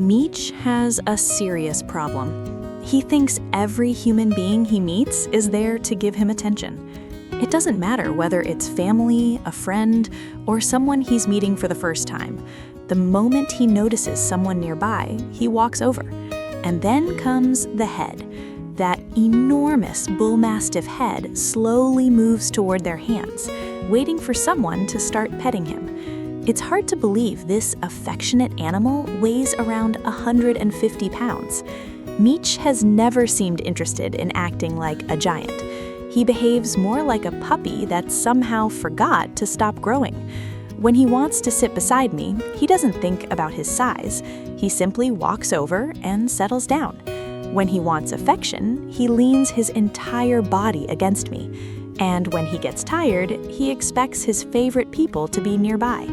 Meech has a serious problem. He thinks every human being he meets is there to give him attention. It doesn't matter whether it's family, a friend, or someone he's meeting for the first time. The moment he notices someone nearby, he walks over. And then comes the head. That enormous Bullmastiff head slowly moves toward their hands, waiting for someone to start petting him. It's hard to believe this affectionate animal weighs around 150 pounds. Meech has never seemed interested in acting like a giant. He behaves more like a puppy that somehow forgot to stop growing. When he wants to sit beside me, he doesn't think about his size. He simply walks over and settles down. When he wants affection, he leans his entire body against me. And when he gets tired, he expects his favorite people to be nearby.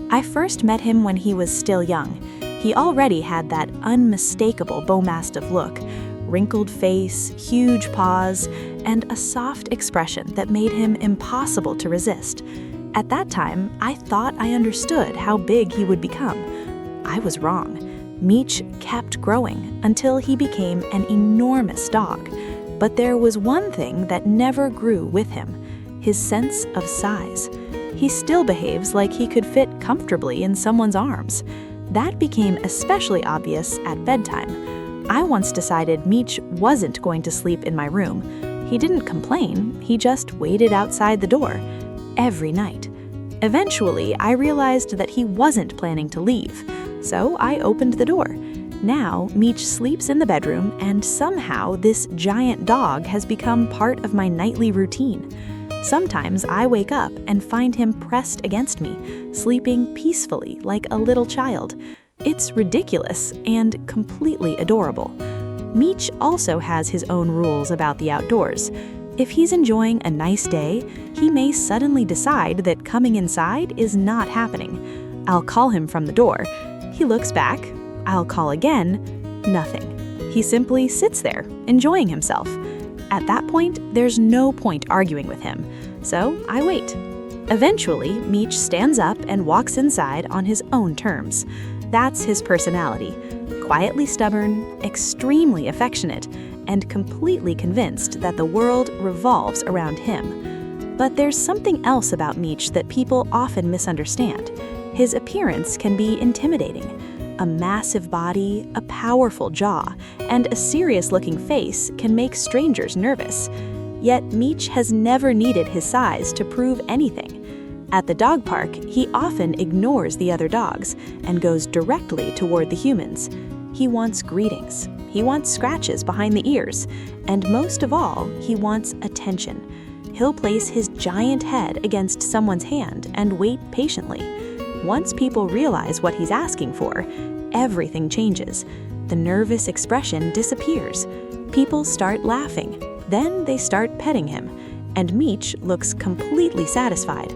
I first met him when he was still young. He already had that unmistakable Bullmastiff look, wrinkled face, huge paws, and a soft expression that made him impossible to resist. At that time, I thought I understood how big he would become. I was wrong. Meech kept growing until he became an enormous dog. But there was one thing that never grew with him: his sense of size. He still behaves like he could fit comfortably in someone's arms. That became especially obvious at bedtime. I once decided Meech wasn't going to sleep in my room. He didn't complain, he just waited outside the door every night. Eventually, I realized that he wasn't planning to leave, so I opened the door. Now, Meech sleeps in the bedroom, and somehow this giant dog has become part of my nightly routine. Sometimes I wake up and find him pressed against me, sleeping peacefully like a little child. It's ridiculous and completely adorable. Meech also has his own rules about the outdoors. If he's enjoying a nice day, he may suddenly decide that coming inside is not happening. I'll call him from the door. He looks back. I'll call again. Nothing. He simply sits there, enjoying himself. At that point, there's no point arguing with him, so I wait. Eventually, Meech stands up and walks inside on his own terms. That's his personality: quietly stubborn, extremely affectionate, and completely convinced that the world revolves around him. But there's something else about Meech that people often misunderstand. His appearance can be intimidating. A massive body, a powerful jaw, and a serious-looking face can make strangers nervous. Yet Meech has never needed his size to prove anything. At the dog park, he often ignores the other dogs and goes directly toward the humans. He wants greetings, he wants scratches behind the ears, and most of all, he wants attention. He'll place his giant head against someone's hand and wait patiently. Once people realize what he's asking for, everything changes. The nervous expression disappears. People start laughing. Then they start petting him, and Meech looks completely satisfied.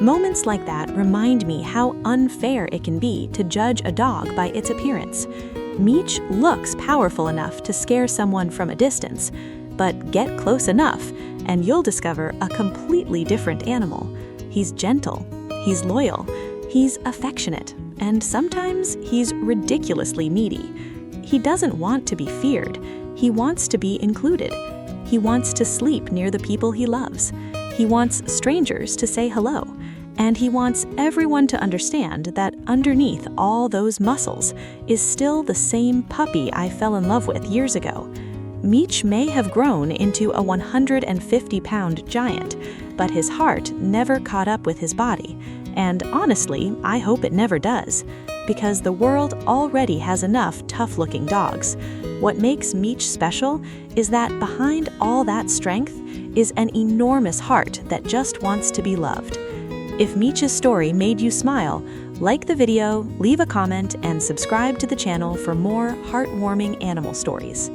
Moments like that remind me how unfair it can be to judge a dog by its appearance. Meech looks powerful enough to scare someone from a distance, but get close enough, and you'll discover a completely different animal. He's gentle, he's loyal, he's affectionate, and sometimes he's ridiculously needy. He doesn't want to be feared. He wants to be included. He wants to sleep near the people he loves. He wants strangers to say hello. And he wants everyone to understand that underneath all those muscles is still the same puppy I fell in love with years ago. Meech may have grown into a 150-pound giant, but his heart never caught up with his body. And honestly, I hope it never does, because the world already has enough tough-looking dogs. What makes Meech special is that behind all that strength is an enormous heart that just wants to be loved. If Meech's story made you smile, like the video, leave a comment, and subscribe to the channel for more heartwarming animal stories.